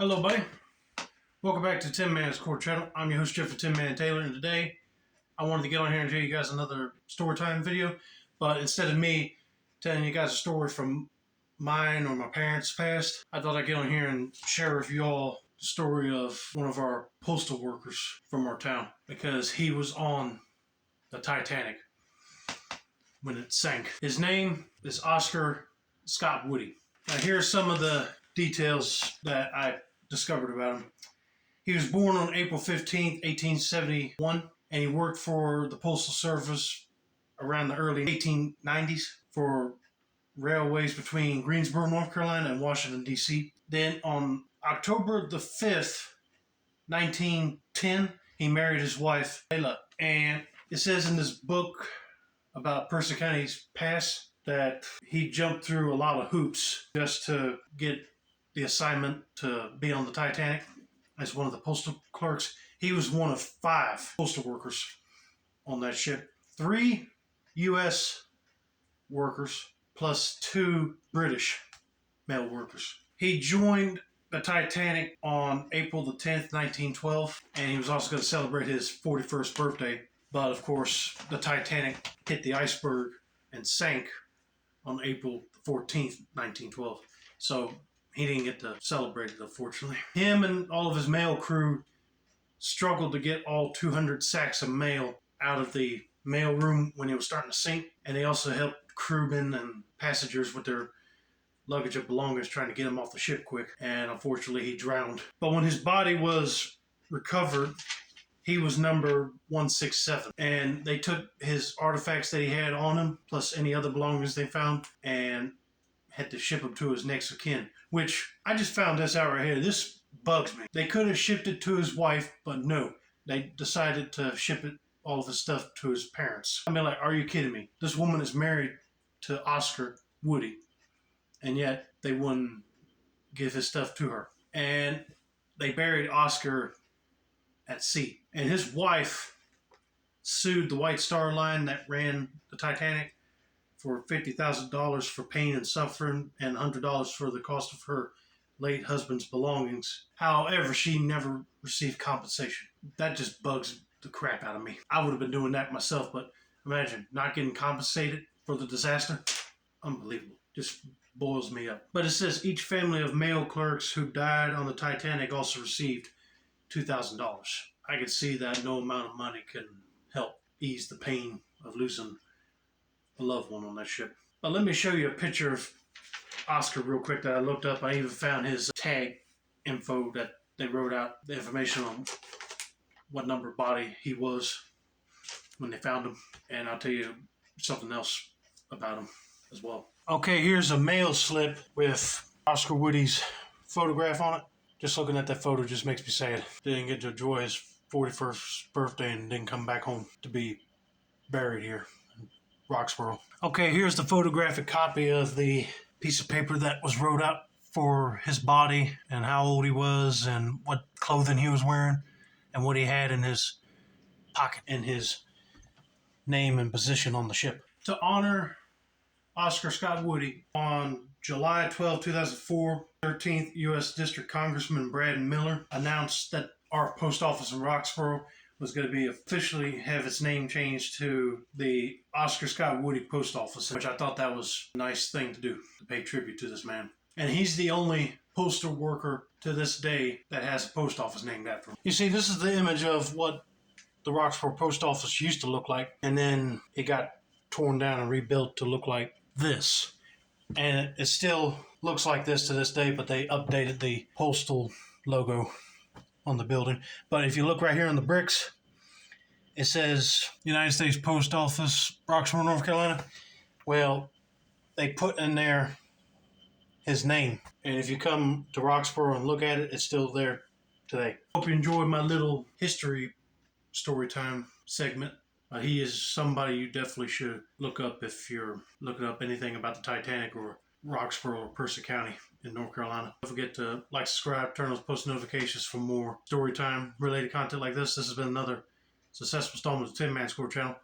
Hello, buddy. Welcome back to Tin Man's Core Channel. I'm your host, Jeffrey Tin Man Taylor, and today I wanted to get on here and tell you guys another story time video. But instead of me telling you guys a story from mine or my parents' past, I thought I'd get on here and share with you all the story of one of our postal workers from our town, because he was on the Titanic when it sank. His name is Oscar Scott Woody. Now, here's some of the details that I discovered about him. He was born on April 15th, 1871, and he worked for the Postal Service around the early 1890s for railways between Greensboro, North Carolina and Washington, D.C. Then on October the 5th, 1910, he married his wife, Layla. And it says in this book about Percy County's past that he jumped through a lot of hoops just to get the assignment to be on the Titanic as one of the postal clerks. He was one of 5 postal workers on that ship. 3 U.S. workers plus 2 British male workers. He joined the Titanic on April the 10th, 1912, and he was also going to celebrate his 41st birthday. But of course, the Titanic hit the iceberg and sank on April 14th, 1912. So he didn't get to celebrate it, unfortunately. Him and all of his mail crew struggled to get all 200 sacks of mail out of the mail room when it was starting to sink. And they also helped crewmen and passengers with their luggage of belongings, trying to get him off the ship quick. And unfortunately, he drowned. But when his body was recovered, he was number 167. And they took his artifacts that he had on him, plus any other belongings they found, and had to ship him to his next of kin. Which, I just found this out right here. This bugs me. They could have shipped it to his wife, but no. They decided to ship it, all of his stuff, to his parents. I mean, like, are you kidding me? This woman is married to Oscar Woody, and yet they wouldn't give his stuff to her. And they buried Oscar at sea. And his wife sued the White Star Line that ran the Titanic for $50,000 for pain and suffering and $100 for the cost of her late husband's belongings. However, she never received compensation. That just bugs the crap out of me. I would have been doing that myself, but imagine not getting compensated for the disaster. Unbelievable. Just boils me up. But it says each family of mail clerks who died on the Titanic also received $2,000. I could see that no amount of money can help ease the pain of losing a loved one on that ship. But let me show you a picture of Oscar real quick that I looked up. I even found his tag info that they wrote out, the information on what number body he was when they found him. And I'll tell you something else about him as well. Okay, here's a mail slip with Oscar Woody's photograph on it. Just looking at that photo just makes me sad. Didn't get to enjoy his 41st birthday and didn't come back home to be buried here in Roxboro. Okay, here's the photographic copy of the piece of paper that was wrote out for his body and how old he was and what clothing he was wearing and what he had in his pocket and his name and position on the ship. To honor Oscar Scott Woody, on July 12, 2004, 13th U.S. District Congressman Brad Miller announced that our post office in Roxboro was going to be officially have its name changed to the Oscar Scott Woody Post Office, which I thought that was a nice thing to do, to pay tribute to this man. And he's the only postal worker to this day that has a post office named after him. You see, this is the image of what the Roxboro Post Office used to look like, and then it got torn down and rebuilt to look like this. And it still looks like this to this day, but they updated the postal logo on the building. But if you look right here on the bricks, it says United States Post Office, Roxboro, North Carolina. Well, they put in there his name. And if you come to Roxboro and look at it, it's still there today. Hope you enjoyed my little history story time segment. He is somebody you definitely should look up if you're looking up anything about the Titanic or Roxboro or Percy County in North Carolina. Don't forget to like, subscribe, turn those post notifications for more story time related content like this. This has been another successful installment of the Tin Man's Core Channel.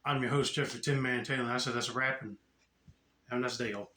I'm your host, Jeffrey Tin Man Taylor, and I said that's a wrap, and have a nice day, y'all.